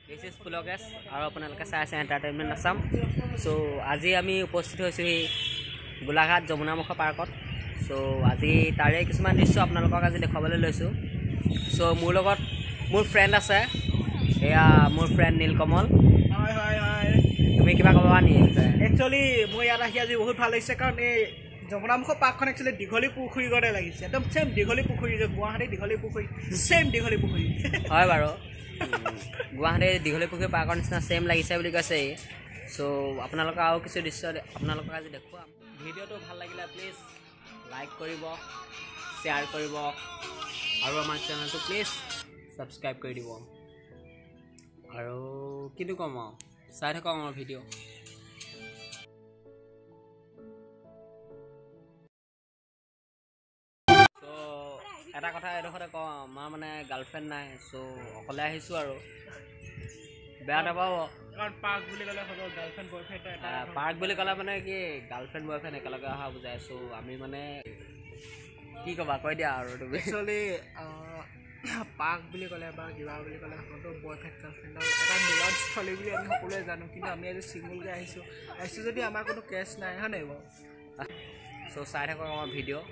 This is Pulogas আৰু আপোনালোকে চাই আছে এণ্টাৰটেইনমেণ্ট আছাম। চ' আজি আমি উপস্থিত হৈছোঁ এই গোলাঘাট যমুনামুখ পাৰ্কত। চ' আজি তাৰে কিছুমান দৃশ্য আপোনালোকক আজি দেখুৱাবলৈ লৈছোঁ। চ' মোৰ লগত মোৰ ফ্ৰেণ্ড আছে, এয়া মোৰ ফ্ৰেণ্ড নীলকমল। হয় হয় হয়, তুমি কিবা ক'বা নি? একচুৱেলি মই ইয়াত আহি আজি বহুত ভাল লাগিছে, কাৰণ এই যমুনামুখ পাৰ্কখন একচুৱেলি দীঘলী পুখুৰীৰ দৰে লাগিছে, একদম ছেম দীঘলী পুখুৰী যে গুৱাহাটী দীঘলী পুখুৰী, ছেম দীঘলী পুখুৰী। হয় বাৰু, গুৱাহাটীৰ দীঘলী পুখুৰী পাৰ্কৰ নিচিনা ছেম লাগিছে বুলি কৈছে। চ' আপোনালোকে আৰু কিছু দৃশ্য আপোনালোকক আজি দেখুৱাম। ভিডিঅ'টো ভাল লাগিলে প্লিজ লাইক কৰিব, শ্বেয়াৰ কৰিব আৰু আমাৰ চেনেলটো প্লিজ ছাবস্ক্ৰাইব কৰি দিব। আৰু কিনো ক'ম আৰু, চাই থাকক আমাৰ ভিডিঅ'। এটা কথা এডোখৰতে কওঁ, আমাৰ মানে গাৰ্লফ্ৰেণ্ড নাই, চ' অকলে আহিছোঁ আৰু বেয়া নাপাব। কাৰণ পাৰ্ক বুলি ক'লে হ'ব গাৰ্লফ্ৰেণ্ড বয়ফ্ৰেণ্ড এটা, পাৰ্ক বুলি ক'লে মানে কি গাৰ্লফ্ৰেণ্ড বয়ফ্ৰেণ্ড একেলগে অহা বুজাই। চ' আমি মানে কি ক'বা, কৈ দিয়া আৰু তুমি। একচুৱেলি পাৰ্ক বুলি ক'লে বা কিবা বুলি ক'লে সকলো বয়ফ্ৰেণ্ড গাৰ্লফ্ৰেণ্ডৰ এটা মিলনস্থলী বুলি আমি সকলোৱে জানো, কিন্তু আমি আজি ছিংগলকৈ আহিছোঁ যদি আমাৰ কোনো কেছ নাই, হয় নাই বাৰু? চ' চাই থাকক আমাৰ ভিডিঅ'।